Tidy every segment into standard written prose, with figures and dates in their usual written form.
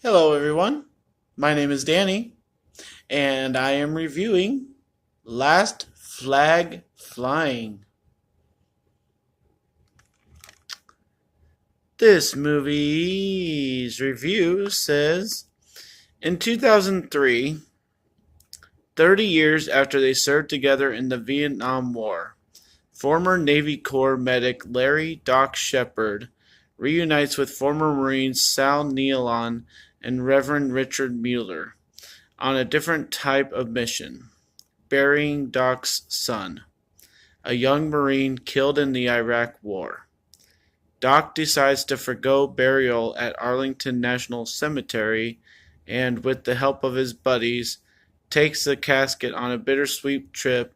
Hello, everyone. My name is Danny, and I am reviewing Last Flag Flying. This movie's review says in 2003, 30 years after they served together in the Vietnam War, former Navy Corps medic Larry Doc Shepard reunites with former Marines Sal Nealon and Reverend Richard Mueller on a different type of mission, burying Doc's son, a young Marine killed in the Iraq War. Doc decides to forgo burial at Arlington National Cemetery and, with the help of his buddies, takes the casket on a bittersweet trip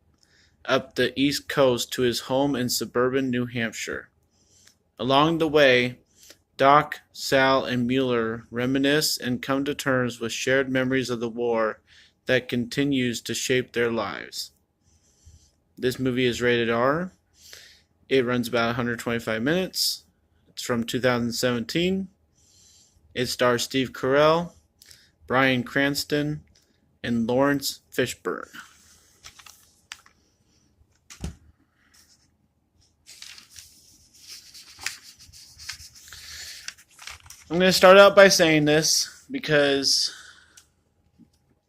up the East Coast to his home in suburban New Hampshire. Along the way, Doc, Sal, and Mueller reminisce and come to terms with shared memories of the war that continues to shape their lives. This movie is rated R. It runs about 125 minutes. It's from 2017. It stars Steve Carell, Bryan Cranston, and Lawrence Fishburne. I'm going to start out by saying this because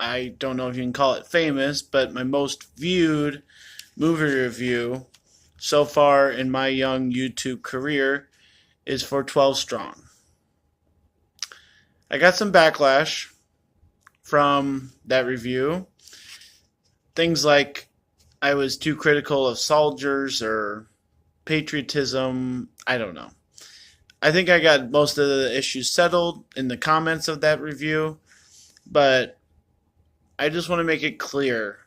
I don't know if you can call it famous, but my most viewed movie review so far in my young YouTube career is for 12 Strong. I got some backlash from that review. Things like I was too critical of soldiers or patriotism. I don't know. I think I got most of the issues settled in the comments of that review, but I just want to make it clear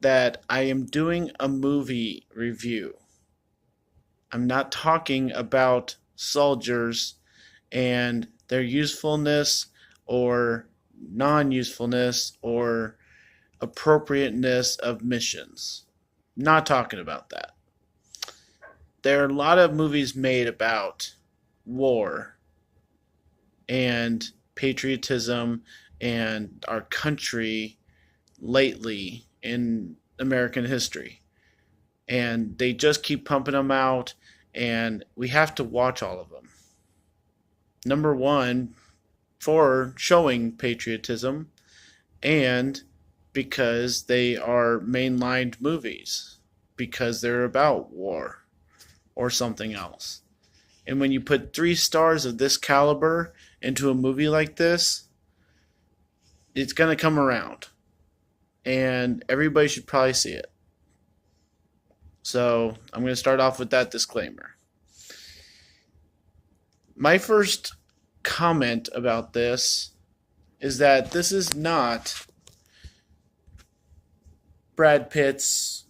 that I am doing a movie review. I'm not talking about soldiers and their usefulness or non-usefulness or appropriateness of missions. Not talking about that. There are a lot of movies made about war and patriotism and our country lately in American history. And they just keep pumping them out, and we have to watch all of them. Number one, for showing patriotism, and because they are mainlined movies, because they're about war or something else. And when you put 3 stars of this caliber into a movie like this, it's going to come around. And everybody should probably see it. So I'm going to start off with that disclaimer. My first comment about this is that this is not Brad Pitt's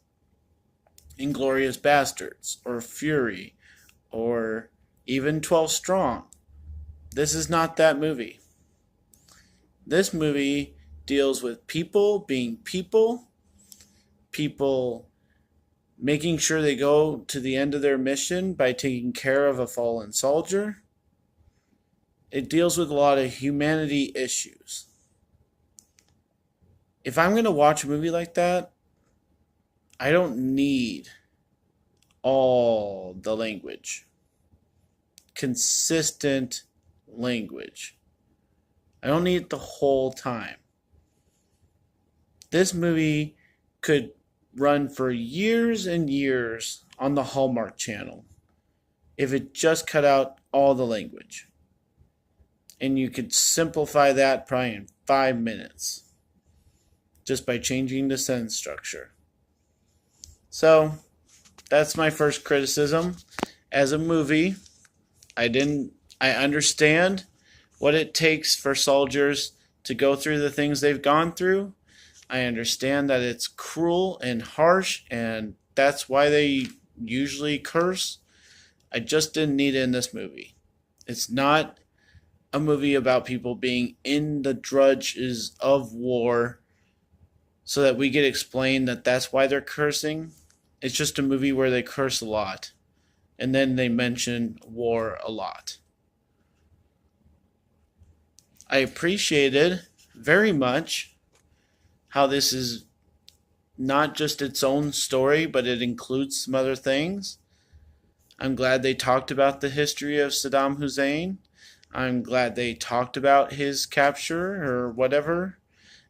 Inglourious Basterds or Fury or even 12 Strong. This is not that movie. This movie deals with people being people making sure they go to the end of their mission by taking care of a fallen soldier. It deals with a lot of humanity issues. If I'm going to watch a movie like that, I don't need all the language. Consistent language. I don't need it the whole time. This movie could run for years and years on the Hallmark Channel if it just cut out all the language. And you could simplify that probably in 5 minutes just by changing the sentence structure. So, that's my first criticism. As a movie, I understand what it takes for soldiers to go through the things they've gone through. I understand that it's cruel and harsh, and that's why they usually curse. I just didn't need it in this movie. It's not a movie about people being in the drudges of war so that we get explained that that's why they're cursing. It's just a movie where they curse a lot, and then they mention war a lot. I appreciated very much how this is not just its own story, but it includes some other things. I'm glad they talked about the history of Saddam Hussein. I'm glad they talked about his capture or whatever.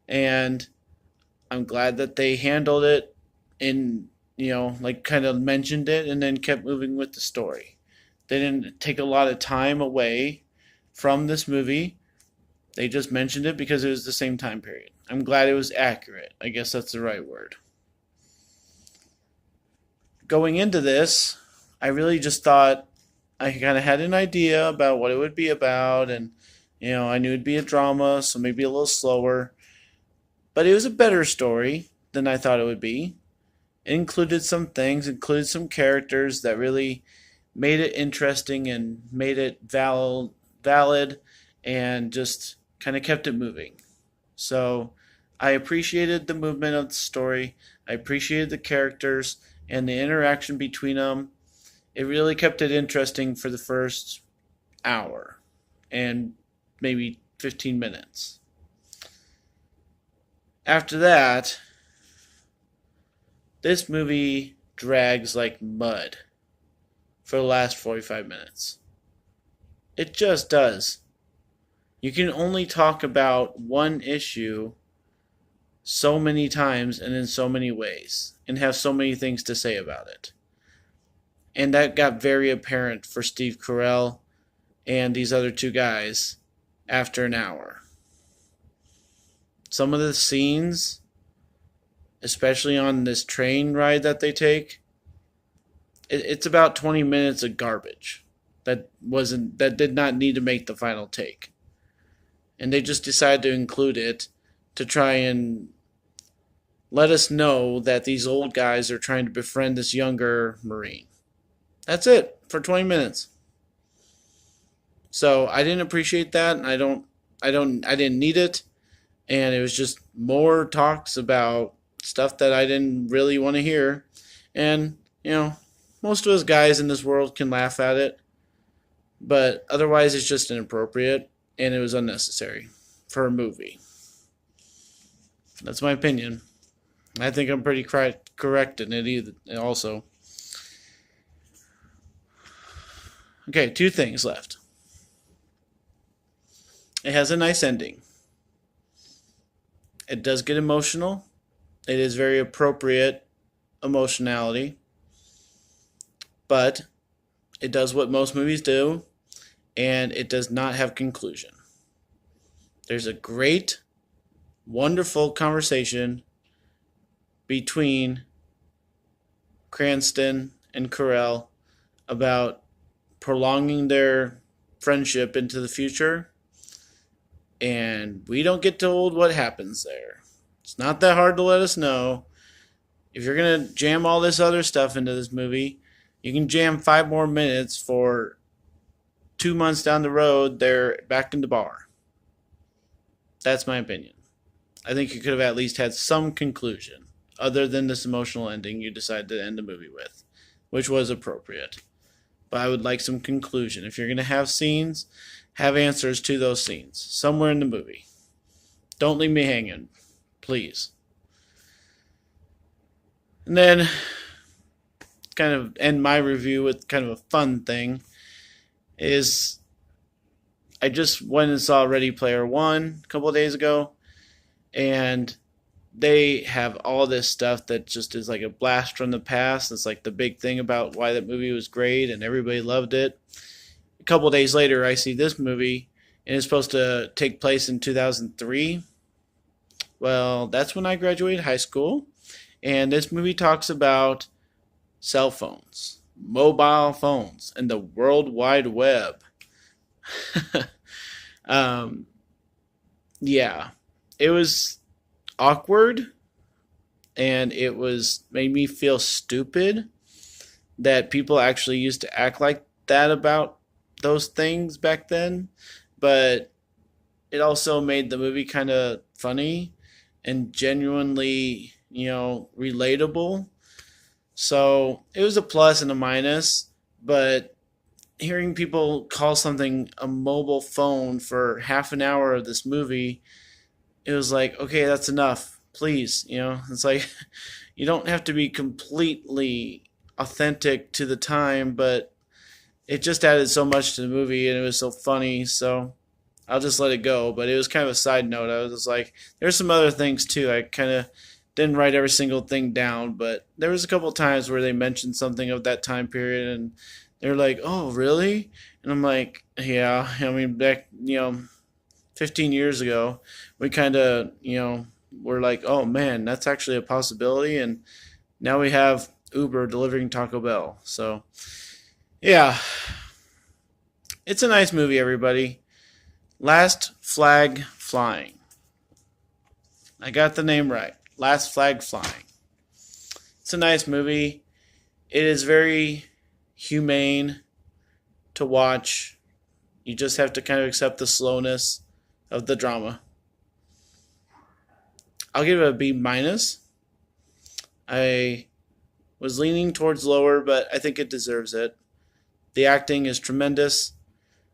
And I'm glad that they handled it in, like kind of mentioned it and then kept moving with the story. They didn't take a lot of time away from this movie. They just mentioned it because it was the same time period. I'm glad it was accurate. I guess that's the right word. Going into this, I really just thought I kind of had an idea about what it would be about, and I knew it'd be a drama, so maybe a little slower. But it was a better story than I thought it would be. It included some things, included some characters that really made it interesting and made it valid and just kind of kept it moving. So I appreciated the movement of the story. I appreciated the characters and the interaction between them. It really kept it interesting for the first hour and maybe 15 minutes. After that, this movie drags like mud for the last 45 minutes. It just does. You can only talk about one issue so many times and in so many ways and have so many things to say about it. And that got very apparent for Steve Carell and these other two guys after an hour. Some of the scenes, especially on this train ride that they take, it's about 20 minutes of garbage that did not need to make the final take. And they just decided to include it to try and let us know that these old guys are trying to befriend this younger Marine. That's it for 20 minutes. So I didn't appreciate that, and I didn't need it, and it was just more talks about stuff that I didn't really want to hear. And most of us guys in this world can laugh at it, but otherwise it's just inappropriate and it was unnecessary for a movie. That's my opinion. I think I'm pretty correct in it also. Okay, two things left. It has a nice ending. It does get emotional. It is very appropriate emotionality. But it does what most movies do, and it does not have conclusion. There's a great, wonderful conversation between Cranston and Carell about prolonging their friendship into the future, and we don't get told what happens there. It's not that hard to let us know. If you're going to jam all this other stuff into this movie, you can jam 5 more minutes for 2 months down the road, they're back in the bar. That's my opinion. I think you could have at least had some conclusion, other than this emotional ending you decided to end the movie with, which was appropriate. But I would like some conclusion. If you're going to have scenes, have answers to those scenes somewhere in the movie. Don't leave me hanging, please. And then, kind of end my review with kind of a fun thing, is I just went and saw Ready Player One a couple of days ago, and they have all this stuff that just is like a blast from the past. It's like the big thing about why that movie was great and everybody loved it. A couple of days later, I see this movie, and it's supposed to take place in 2003. Well, that's when I graduated high school, and this movie talks about cell phones, mobile phones, and the World Wide Web. Yeah, it was awkward, and it made me feel stupid that people actually used to act like that about those things back then. But it also made the movie kind of funny and genuinely, relatable. So it was a plus and a minus, but hearing people call something a mobile phone for half an hour of this movie, it was like, okay, that's enough. Please, it's like you don't have to be completely authentic to the time, but it just added so much to the movie and it was so funny, so I'll just let it go. But it was kind of a side note. I was just like, there's some other things too. I kind of didn't write every single thing down, but there was a couple times where they mentioned something of that time period, and they're like, "Oh, really?" And I'm like, "Yeah." I mean, back 15 years ago, we kind of were like, "Oh man, that's actually a possibility," and now we have Uber delivering Taco Bell. So yeah, it's a nice movie, everybody. Last Flag Flying. I got the name right. Last Flag Flying. It's a nice movie. It is very humane to watch. You just have to kind of accept the slowness of the drama. I'll give it a B minus. I was leaning towards lower, but I think it deserves it. The acting is tremendous.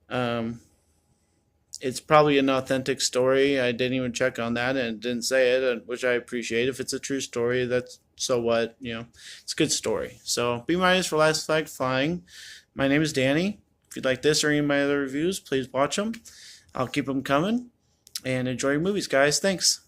Um, it's probably an authentic story. I didn't even check on that and didn't say it, which I appreciate. If it's a true story, that's so what, it's a good story. So B minus for Last Flag Flying. My name is Danny. If you'd like this or any of my other reviews, please watch them. I'll keep them coming and enjoy your movies, guys. Thanks.